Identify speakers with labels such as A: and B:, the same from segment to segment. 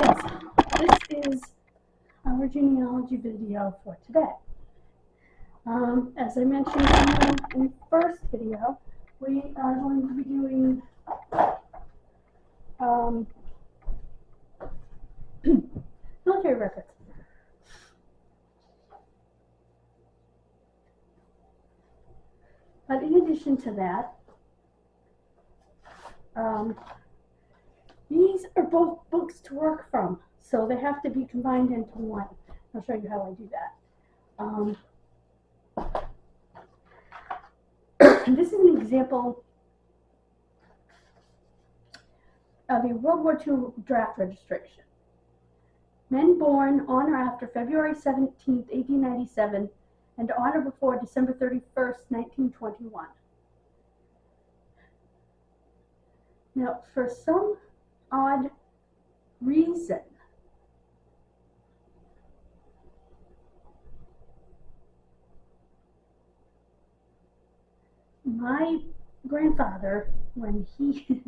A: This is our genealogy video for today. As I mentioned in the first video, we are going to be doing military records. But in addition to that, these are both books to work from, so they have to be combined into one. I'll show you how I do that. This is an example of a World War II draft registration. Men born on or after February 17, 1897, and on or before December 31st, 1921. Now, for some odd reason, my grandfather, when he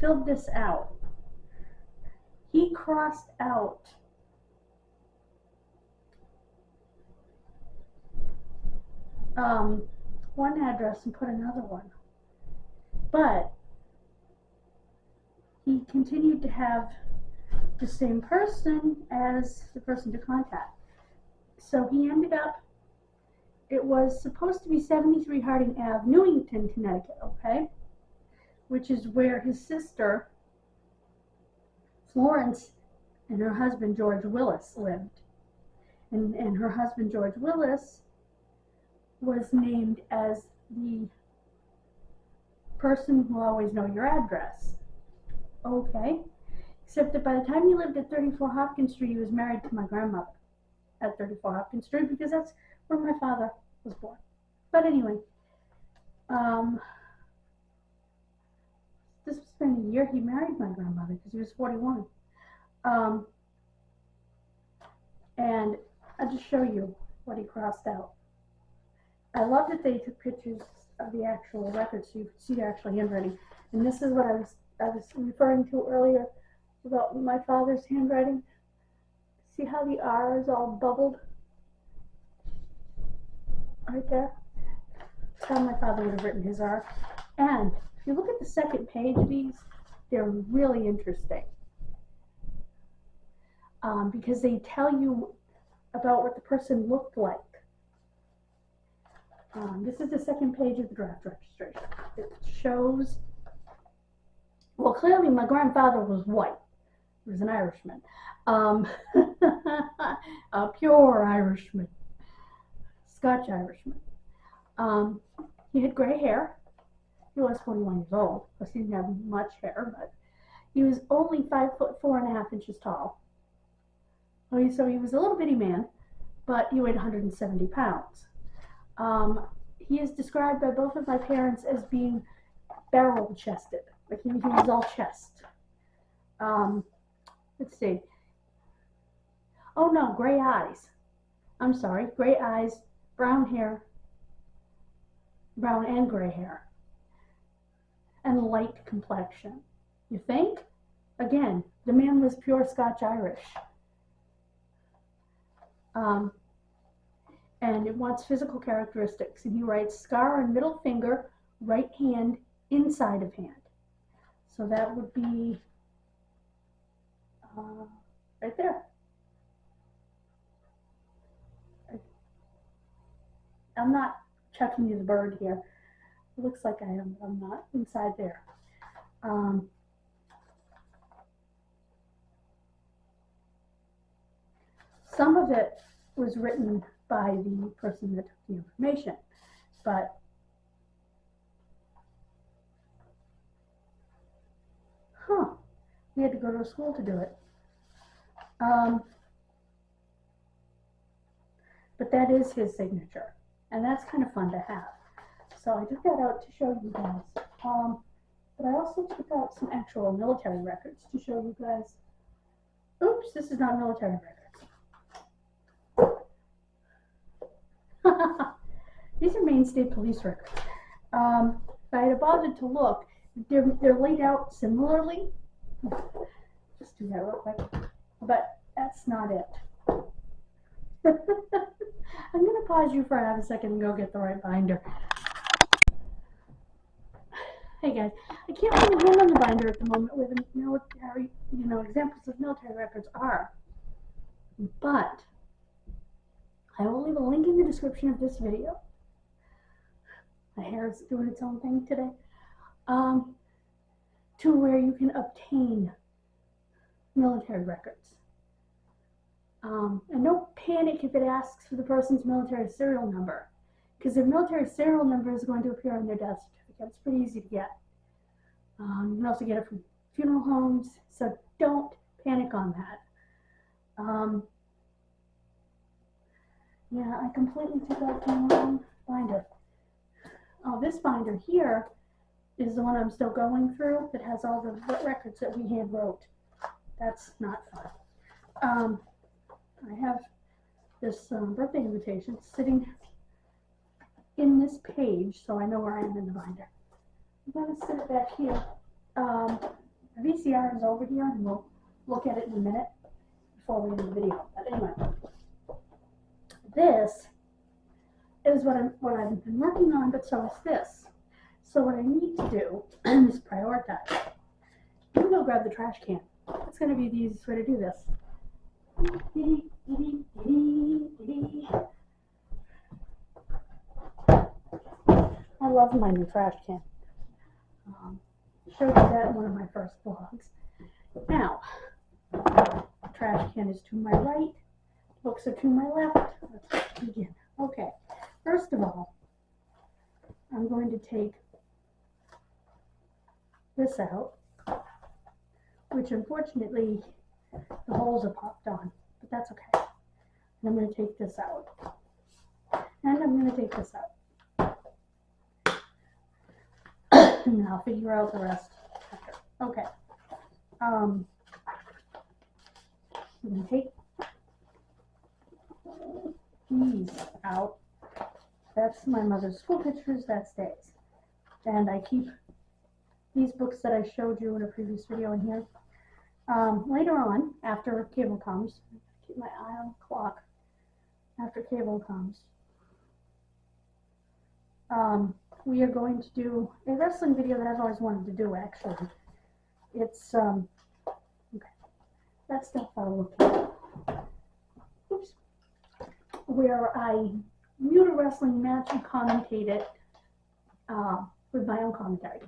A: filled this out, he crossed out one address and put another one, but he continued to have the same person as the person to contact. So he ended up, it was supposed to be 73 Harding Ave, Newington, Connecticut, okay? Which is where his sister, Florence, and her husband, George Willis, lived. And her husband, George Willis, was named as the person who will always know your address. Okay. Except that by the time he lived at 34 Hopkins Street, he was married to my grandmother at 34 Hopkins Street, because that's where my father was born. But anyway, this was been a year he married my grandmother, because he was 41. And I'll just show you what he crossed out. I love that they took pictures of the actual records so you could see the actual handwriting. And this is what I was referring to earlier about my father's handwriting. See how the R is all bubbled? Right there. That's how my father would have written his R. And if you look at the second page of these, they're really interesting. Because they tell you about what the person looked like. This is the second page of the draft registration. It shows, well, clearly my grandfather was white. He was an Irishman. A pure Irishman. Scotch Irishman. He had gray hair. He was 41 years old, because he didn't have much hair, but he was only 5'4.5" tall. So he was a little bitty man, but he weighed 170 pounds. He is described by both of my parents as being barrel-chested, like he was all chest. Let's see. Oh no, gray eyes. I'm sorry, gray eyes, brown hair, brown and gray hair, and light complexion. You think? Again, the man was pure Scotch Irish. And it wants physical characteristics, and he writes scar on middle finger, right hand, inside of hand. So that would be right there. I'm not chucking you the bird here. It looks like I am, but I'm not. Inside there. Some of it was written by the person that took the information, but we had to go to a school to do it. But that is his signature, and that's kind of fun to have. So I took that out to show you guys. But I also took out some actual military records to show you guys. Oops, this is not military records. These are Maine State Police records. If I had bothered to look, they're laid out similarly. Just do that real quick. But that's not it. I'm going to pause you for half a second and go get the right binder. Hey guys, I can't really hand on the binder at the moment where the military, examples of military records are. But I will leave a link in the description of this video. My hair is doing its own thing today. To where you can obtain military records. And don't panic if it asks for the person's military serial number, because their military serial number is going to appear on their death certificate. It's pretty easy to get. You can also get it from funeral homes, so don't panic on that. Yeah, I completely took out the wrong binder. Oh, this binder here is the one I'm still going through that has all the records that we hand wrote. That's not fun. I have this birthday invitation sitting in this page, so I know where I am in the binder. I'm going to set it back here. The VCR is over here, and we'll look at it in a minute before we end the video. But anyway, this is what I've been working on, but so is this. So what I need to do is prioritize. I'm going to go grab the trash can. It's going to be the easiest way to do this. I love my new trash can. Showed you that in one of my first vlogs. Now, the trash can is to my right, books are to my left. Let's begin. Okay, first of all, I'm going to take this out, which unfortunately the holes are popped on, but that's okay. And I'm going to take this out, and I'm going to take this out, and I'll figure out the rest after. Okay. I'm going to take these out. That's my mother's school pictures. That stays, and I keep these books that I showed you in a previous video in here. Later on, after cable comes, keep my eye on the clock. After cable comes, we are going to do a wrestling video that I've always wanted to do, actually. It's, okay, that stuff I'll look at. Oops. Where I viewed a wrestling match and commentate it with my own commentary.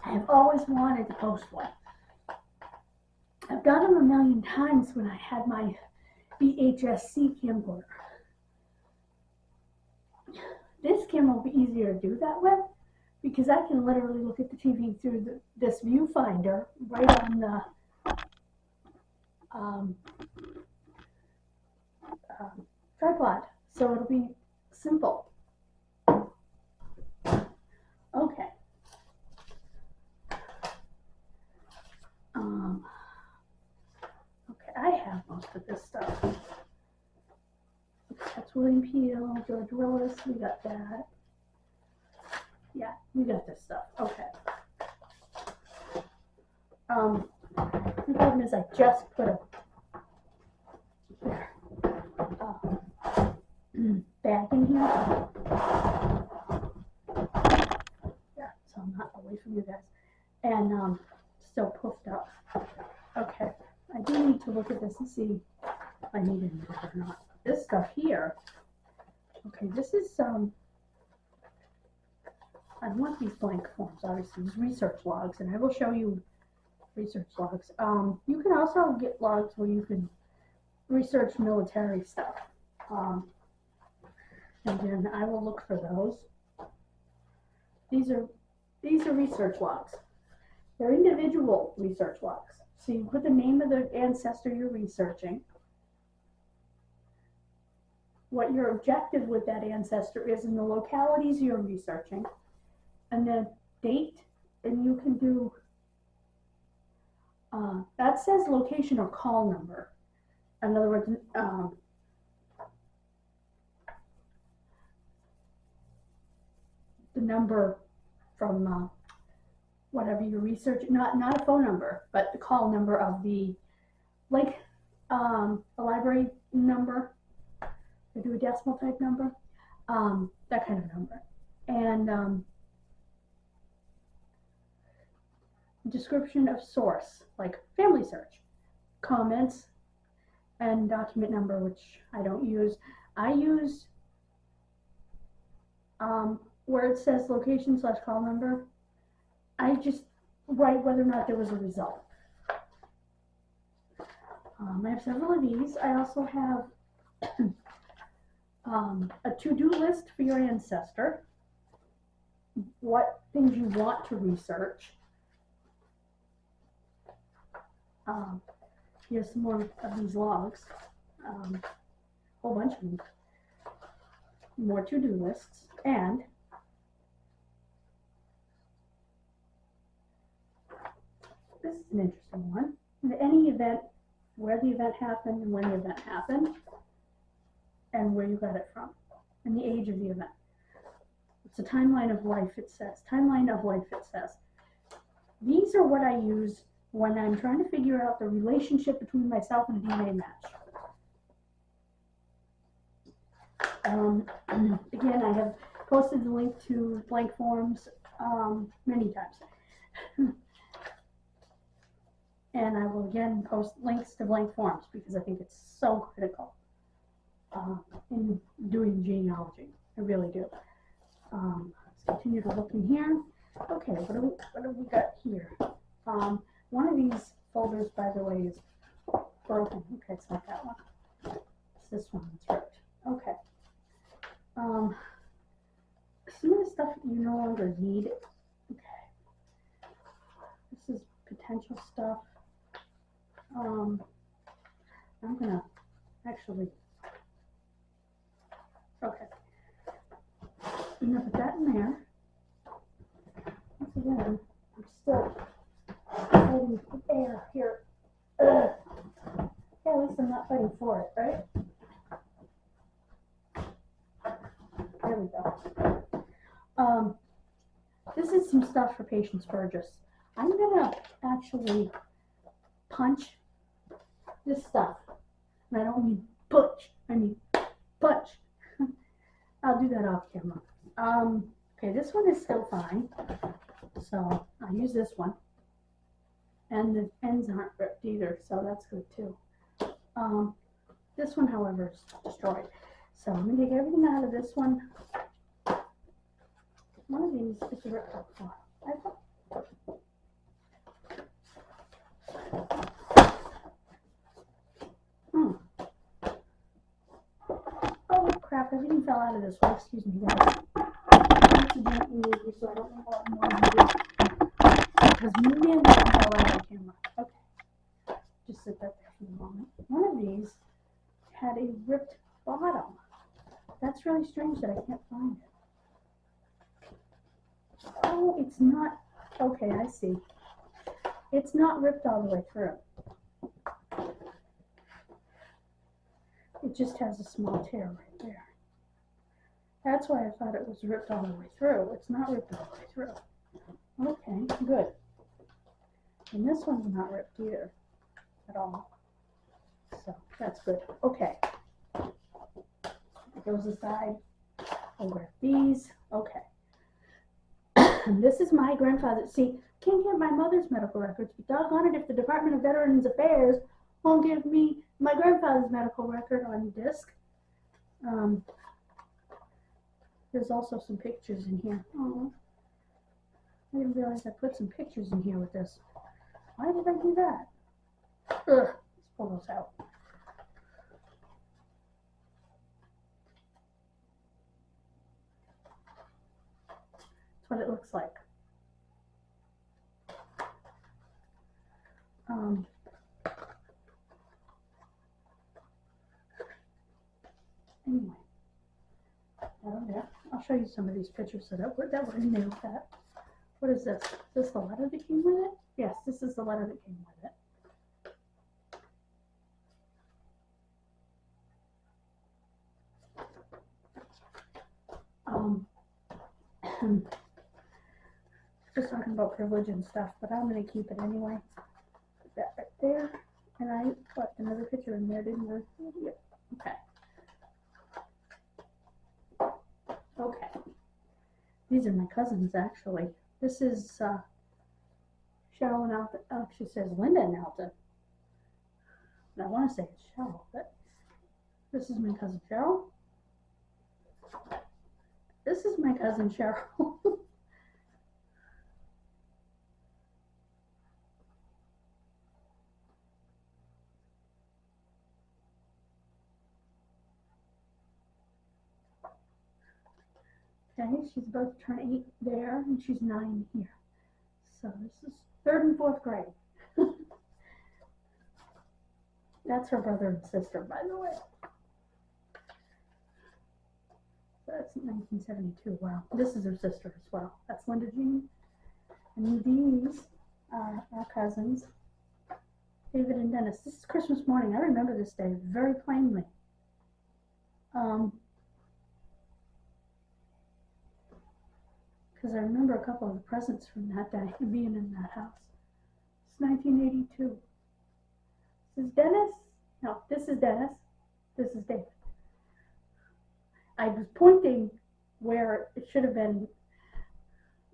A: I've always wanted to post one. I've done them a million times when I had my VJEXY camcorder. This camera will be easier to do that with because I can literally look at the TV through this viewfinder right on the tripod, so it'll be simple. Okay. Okay, I have most of this stuff. That's William Peel, George Willis, we got that. Yeah, we got this stuff. Okay. The problem is I just put a bag in here. Yeah, so I'm not away from you guys. And still puffed up. Okay, I do need to look at this and see if I need any more or not. This stuff here, okay, this is I want these blank forms, obviously, these research logs, and I will show you research logs. You can also get logs where you can research military stuff, and then I will look for those. These are research logs. They're individual research logs. So you put the name of the ancestor you're researching, what your objective with that ancestor is, and the localities you're researching, and the date, and you can do, that says location or call number. In other words, number from whatever you research, not a phone number, but the call number of the, like a library number. They do a decimal type number, that kind of number. And description of source, like family search, comments, and document number, which I don't use. I use where it says location / call number, I just write whether or not there was a result. I have several of these. I also have a to-do list for your ancestor, what things you want to research. Here's some more of these logs, a whole bunch of them. More to-do lists, and this is an interesting one. In any event, where the event happened and when the event happened, and where you got it from, and the age of the event. It's a timeline of life, it says. Timeline of life, it says. These are what I use when I'm trying to figure out the relationship between myself and a DNA match. Again, I have posted the link to blank forms many times. And I will again post links to blank forms because I think it's so critical in doing genealogy. I really do. Let's continue to look in here. Okay, what do we got here? One of these folders, by the way, is broken. Okay, it's not that one. It's this one that's ripped. Okay. Some of the stuff you no longer need. Okay. This is potential stuff. I'm gonna actually. Okay. I'm gonna put that in there. Once again, I'm still fighting with air here. Yeah, at least I'm not fighting for it, right? There we go. This is some stuff for Patience Burgess. I'm gonna actually punch this stuff. And I don't mean butch, I mean punch. I'll do that off camera. Okay, this one is still fine. So I'll use this one. And the ends aren't ripped either, so that's good too. This one, however, is destroyed. So I'm going to take everything out of this one. One of these is ripped up far. Oh crap, everything fell out of this one. Excuse me, guys. So I don't know what more to do. Because maybe I'm going to go right on camera. Okay. Just sit that there for a moment. One of these had a ripped bottom. That's really strange that I can't find it. Oh, it's not. Okay, I see. It's not ripped all the way through. It just has a small tear right there. That's why I thought it was ripped all the way through. It's not ripped all the way through. Okay, good. And this one's not ripped either at all. So that's good. Okay. It goes aside. I'll grab these. Okay. And this is my grandfather. See, can't get my mother's medical records, but doggone it if the Department of Veterans Affairs won't give me my grandfather's medical record on disc. There's also some pictures in here. Oh, I didn't realize I put some pictures in here with this. Why did I do that? Ugh, let's pull those out. That's what it looks like. Anyway, there. I'll show you some of these pictures that were in there with that. What is this? Is this the letter that came with it? Yes, this is the letter that came with it. Just talking about privilege and stuff, but I'm going to keep it anyway. Put that right there. And I left another picture in there, didn't I? Yep. Okay. Okay. These are my cousins, actually. This is Cheryl and Alton. Oh, she says Linda and Alton. And I want to say it's Cheryl, but this is my cousin Cheryl. This is my cousin Cheryl. Okay, she's about to turn 8 there, and she's 9 here. So this is 3rd and 4th grade. That's her brother and sister, by the way. That's 1972. Wow, this is her sister as well. That's Linda Jean. And these are our cousins, David and Dennis. This is Christmas morning. I remember this day very plainly. Because I remember a couple of the presents from that day being in that house. It's 1982. This is Dennis. No, this is Dennis. This is David. I was pointing where it should have been.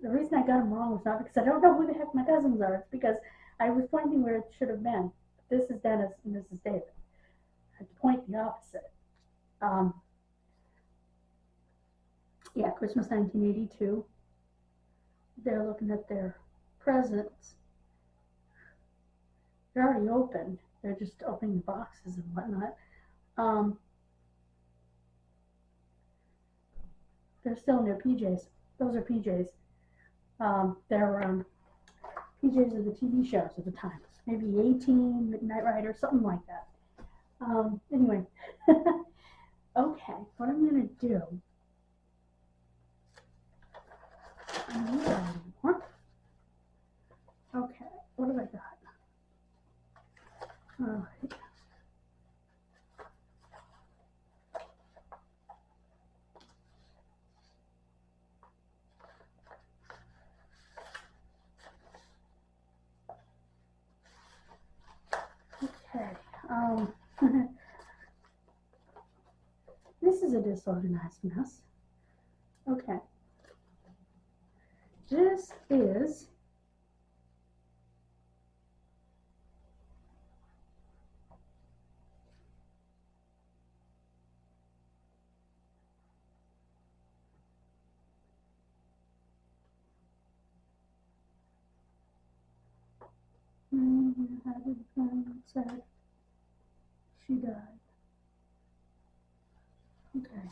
A: The reason I got them wrong was not because I don't know who the heck my cousins are. It's because I was pointing where it should have been. This is Dennis and this is David. I had to point the opposite. Yeah, Christmas 1982. They're looking at their presents. They're already opened. They're just opening the boxes and whatnot. They're still in their PJs. Those are PJs. They're PJs of the TV shows at the time. Maybe 18, Midnight Rider, something like that. Anyway. Okay, what I'm going to do. I don't need that anymore. Okay, what have I got? All right. Okay. This is a disorganized mess. Okay. This is said she died. Okay.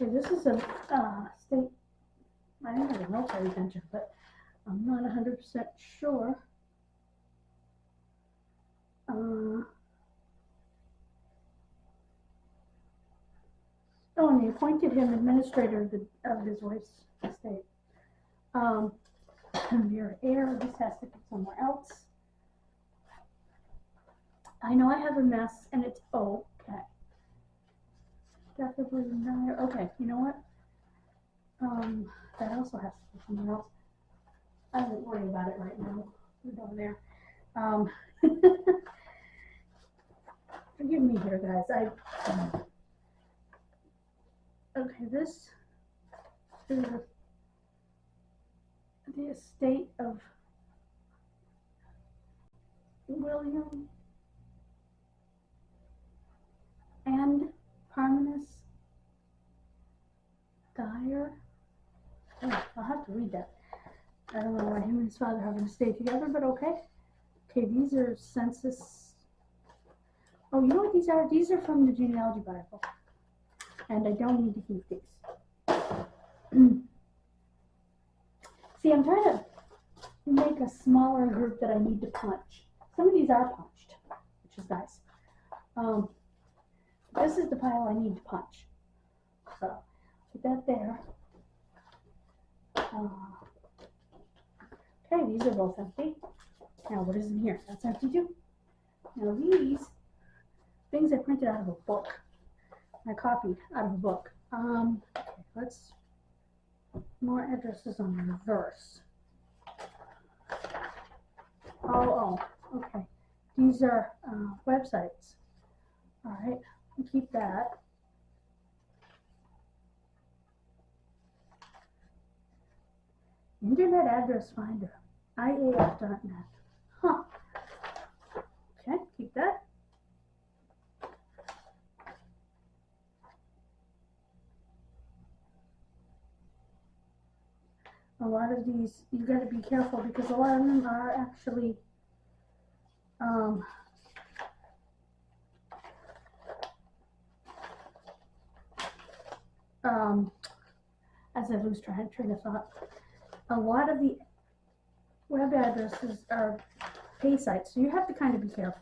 A: Okay, this is a state. I didn't have a real pay attention, but I'm not 100% sure. Oh, and they appointed him administrator of his wife's estate. Your heir, this has to go somewhere else. I know I have a mess, and it's okay. Definitely not. Okay, you know what? That also has to go somewhere else. I won't worry about it right now. Put it over there. Forgive me here, guys. Okay, this is the estate of William and Parmenas Dyer. Oh, I'll have to read that. I don't know why him and his father have to stay together, but okay. Okay, these are census. Oh, you know what these are? These are from the genealogy Bible. And I don't need to keep these. See, I'm trying to make a smaller group that I need to punch. Some of these are punched, which is nice. This is the pile I need to punch. So, put that there. Okay, these are both empty. Now, what is in here? That's empty too. Now, these things I printed out of a book. I copied out of a book. Okay, let's, more addresses on reverse. Oh, okay. These are websites. All right, I'll keep that. Internet Address Finder, IAF.net. Huh. Okay, keep that. A lot of these, you got to be careful because a lot of them are actually as I lose train of thought, a lot of the web addresses are pay sites, so you have to kind of be careful.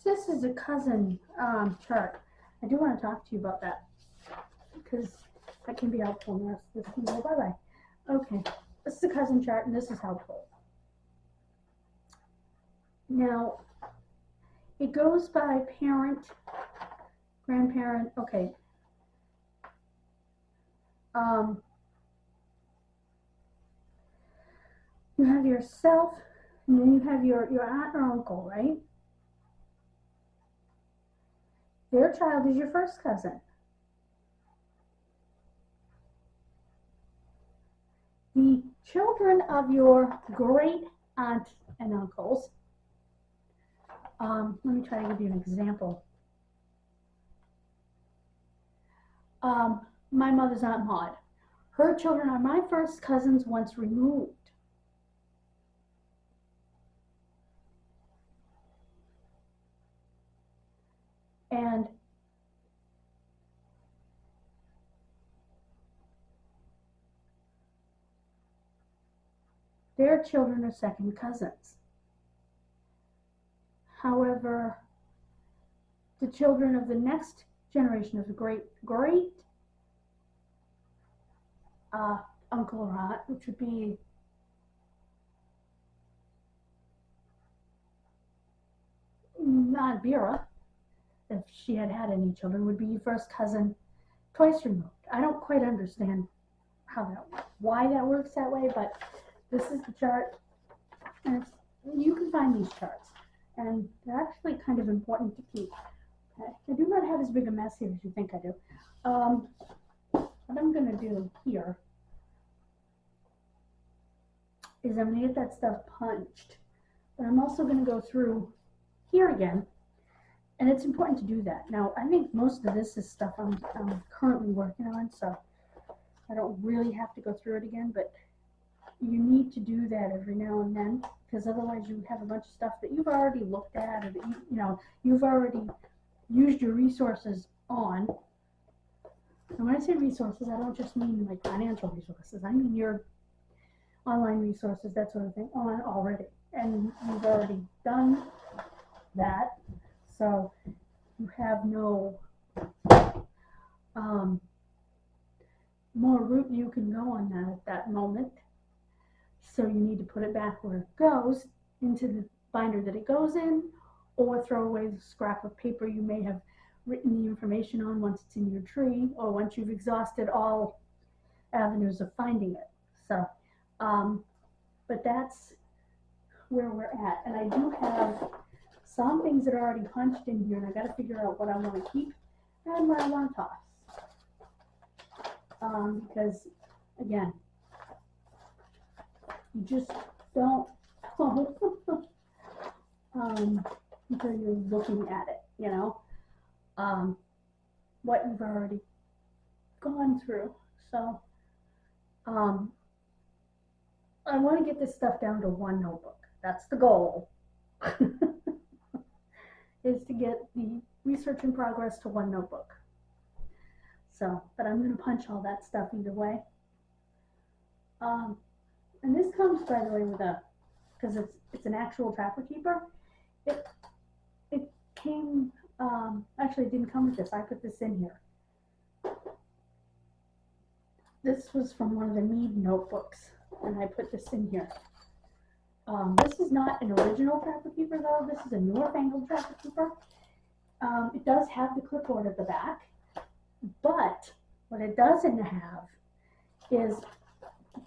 A: This is a cousin chart. I do want to talk to you about that because that can be helpful in this can go bye-bye. Okay, this is a cousin chart and this is helpful. Now, it goes by parent, grandparent, okay. You have yourself, and then you have your aunt or uncle, right? Their child is your first cousin. The children of your great aunt and uncles, let me try to give you an example. My mother's Aunt Maud. Her children are my first cousins once removed. And their children are second cousins. However, the children of the next generation of the great uncle or aunt, which would be Aunt Vera, if she had had any children, would be your first cousin twice removed. I don't quite understand why that works that way, but this is the chart, and you can find these charts, and they're actually kind of important to keep. Okay. I do not have as big a mess here as you think I do. What I'm going to do here is I'm going to get that stuff punched, but I'm also going to go through here again, and it's important to do that. Now, I think most of this is stuff I'm currently working on, so I don't really have to go through it again, but you need to do that every now and then, because otherwise you have a bunch of stuff that you've already looked at, or that you've already used your resources on. And when I say resources, I don't just mean like financial resources. I mean your online resources, that sort of thing, on already. And you've already done that, so you have no more route you can go on that at that moment. So you need to put it back where it goes, into the binder that it goes in, or throw away the scrap of paper you may have written the information on once it's in your tree, or once you've exhausted all avenues of finding it. So, but that's where we're at. And I do have some things that are already punched in here, and I got to figure out what I want to keep and what I want to toss. Because, again, you just don't until you're looking at it, you know, what you've already gone through. So I want to get this stuff down to one notebook. That's the goal. Is to get the research in progress to one notebook. So, but I'm going to punch all that stuff either way. And this comes, by the way, with because it's an actual trapper keeper. It came, actually it didn't come with this. I put this in here. This was from one of the Mead notebooks, and I put this in here. This is not an original Trapper Keeper though. This is a newer fangled Trapper Keeper. It does have the clipboard at the back, but what it doesn't have is,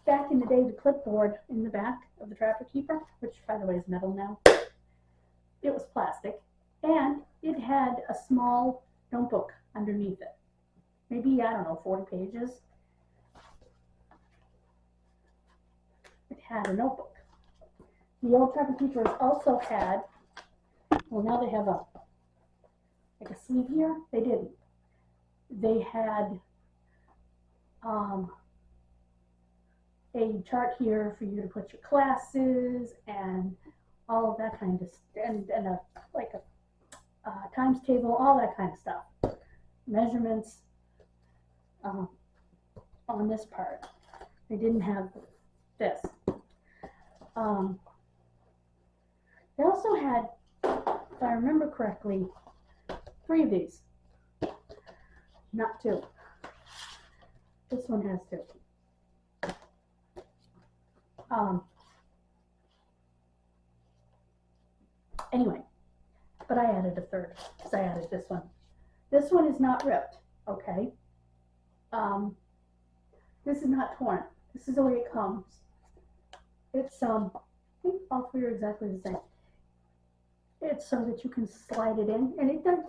A: back in the day, the clipboard in the back of the Trapper Keeper, which by the way is metal now, it was plastic, and it had a small notebook underneath it. Maybe, I don't know, 40 pages. It had a notebook. The old Trapper Keepers also had, well, now they have a sleeve here. They didn't. They had a chart here for you to put your classes and all of that kind of stuff, and a times table, all that kind of stuff. Measurements on this part. They didn't have this. They also had, if I remember correctly, 3 of these, not 2. This one has 2. Anyway, but I added a 3rd because I added this one. This one is not ripped, okay? This is not torn. This is the way it comes. It's I think all 3 are exactly the same. It's so that you can slide it in, and it does.